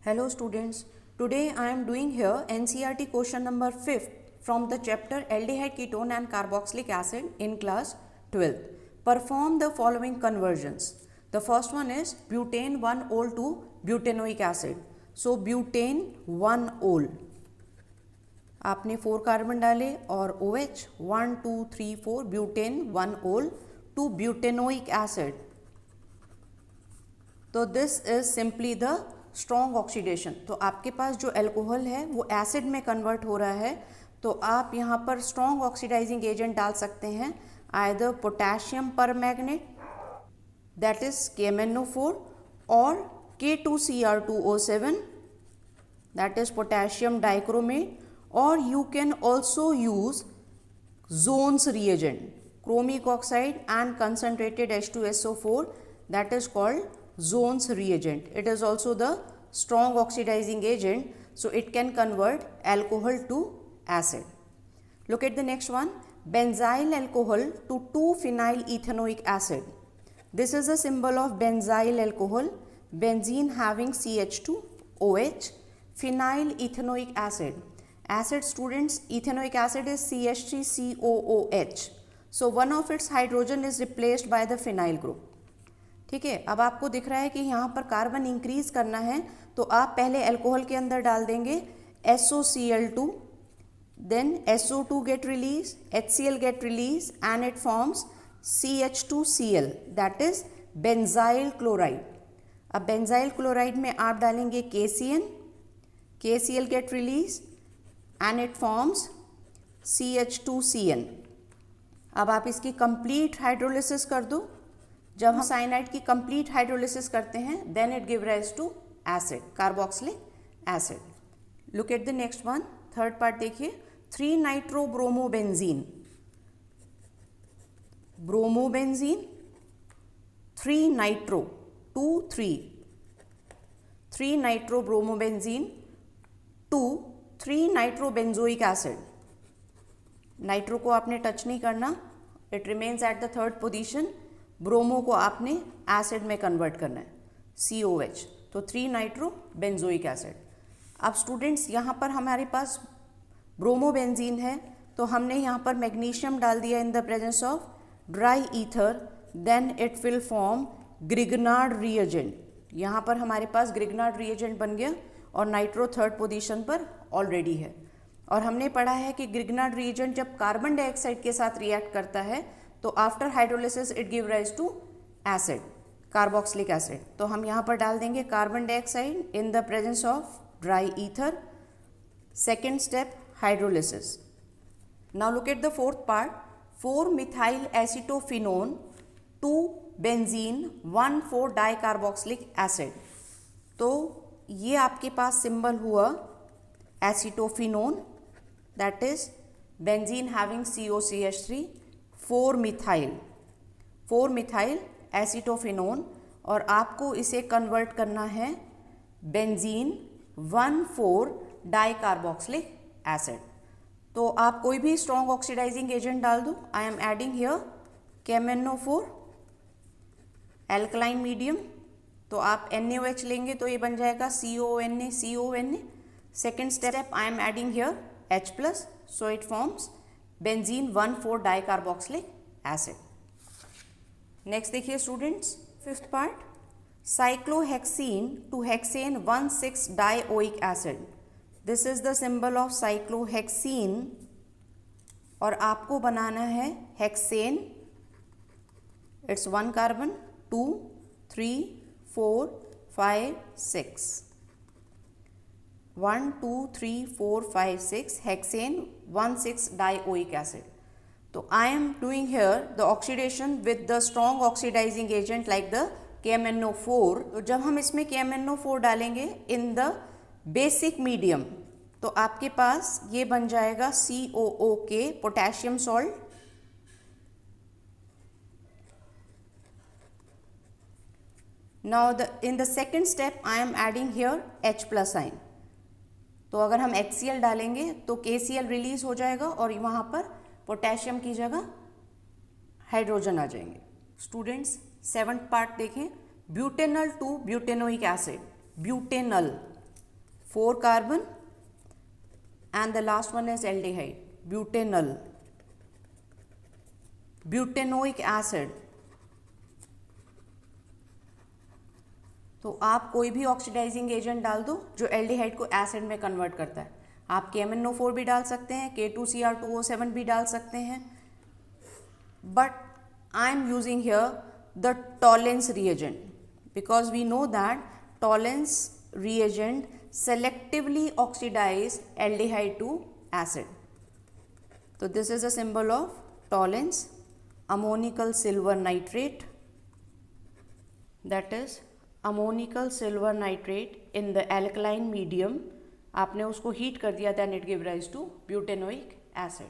Hello students, today I am doing here NCERT question number 5th from the chapter Aldehyde ketone and carboxylic acid in class 12th. Perform the following conversions. The first one is butane 1-ol to butanoic acid. So butane 1-ol, आपने 4 carbon डाले और OH 1 2 3 4 butane 1-ol to butanoic acid. तो this is simply the strong oxidation. तो आपके पास जो alcohol है वो acid में कन्वर्ट हो रहा है, तो आप यहाँ पर स्ट्रॉन्ग ऑक्सीडाइजिंग एजेंट डाल सकते हैं, either potassium permanganate that is KMnO4 और K2Cr2O7 that is potassium dichromate, और you can also use Zone's reagent, chromic oxide and concentrated H2SO4 that is called Zone's reagent. It is also the strong oxidizing agent, so it can convert alcohol to acid. Look at the next one, benzyl alcohol to 2-phenyl ethanoic acid. This is a symbol of benzyl alcohol, benzene having CH2, OH, phenyl ethanoic acid. Acid students, ethanoic acid is CH3COOH. So one of its hydrogen is replaced by the phenyl group. ठीक है, अब आपको दिख रहा है कि यहाँ पर कार्बन इंक्रीज करना है, तो आप पहले अल्कोहल के अंदर डाल देंगे SOCl2, then SO2 get release, HCl get release and it forms CH2Cl that is benzyl chloride. अब बेंजाइल क्लोराइड में आप डालेंगे KCl get release and it forms CH2CN. अब आप इसकी कंप्लीट हाइड्रोलिसिस कर दो. जब हम साइनाइड की कंप्लीट हाइड्रोलिसिस करते हैं then it give rise to acid, carboxylic acid. Look at the next one, third part देखिए, 3-nitrobromoबेंजीन, ब्रोमोबेंजीन 3-nitro 3-nitrobromoबेंजीन टू 3-nitrobenzoic एसिड. नाइट्रो को आपने टच नहीं करना, it remains at the third position. Bromo को आपने एसिड में कन्वर्ट करना है, COH, तो 3-nitrobenzoic एसिड. अब स्टूडेंट्स यहाँ पर हमारे पास ब्रोमोबेंजीन है, तो हमने यहाँ पर मैग्नीशियम डाल दिया in the presence of dry ether, then it will form Grignard reagent. यहाँ पर हमारे पास ग्रिग्नार्ड रिएजेंट बन गया और नाइट्रो थर्ड पोजीशन पर ऑलरेडी है. और हमने पढ़ा है कि ग्रिग्नार्ड रिएजेंट जब कार्बन डाइऑक्साइड के साथ रिएक्ट करता है तो after hydrolysis it give rise to acid, carboxylic acid. तो हम यहाँ पर डाल देंगे carbon dioxide in the presence of dry ether. Second step hydrolysis. Now look at the fourth part, 4-methyl acetophenone to benzene 1,4-डाइकार्बोक्सिलिक एसिड. तो ये आपके पास सिंबल हुआ acetophenone that is benzene having COCH3, 4-methyl acetophenone, और आपको इसे convert करना है बेंजीन 1,4-डाइकार्बोक्सिलिक एसिड. तो आप कोई भी स्ट्रॉन्ग ऑक्सीडाइजिंग एजेंट डाल दो. I am adding here KMnO4 alkaline medium, तो आप NaOH लेंगे तो ये बन जाएगा CONA. Second step I am adding here H+, so it forms benzene 1,4-डाइकार्बोक्सिलिक एसिड. नेक्स्ट देखिए students, fifth part, cyclohexene to hexane 1,6-डाइओइक acid. This is the symbol of cyclohexene, और आपको बनाना है हेक्सेन. इट्स 1 कार्बन, 2 3 4 5 6, 1 2 3 4 5 6 हेक्सेन 1,6-डाइओइक acid. तो I am doing here the oxidation with the strong oxidizing agent like the KMnO4. तो जब हम इसमें KMnO4 डालेंगे इन द बेसिक मीडियम, तो आपके पास ये बन जाएगा COOK, potassium salt. Now in the second step I am adding here H+ ion. तो अगर हम HCl डालेंगे तो KCl रिलीज हो जाएगा और वहाँ पर पोटेशियम की जगह हाइड्रोजन आ जाएंगे. स्टूडेंट्स, सेवंथ पार्ट देखें, butanal to butanoic acid. Butanal 4 carbon, and the last one is aldehyde, butanol, butanoic acid. तो आप कोई भी ऑक्सीडाइजिंग एजेंट डाल दो जो एल्डिहाइड को एसिड में कन्वर्ट करता है. आप KMnO4 भी डाल सकते हैं, K2Cr2O7 भी डाल सकते हैं, but I am using here the Tollens reagent because we know that Tollens reagent selectively oxidize aldehyde to acid. So this is a symbol of Tollens. Ammonical silver nitrate, that is ammonical silver nitrate in the alkaline medium, आपने उसको heat कर दिया, then it give rise to butanoic acid.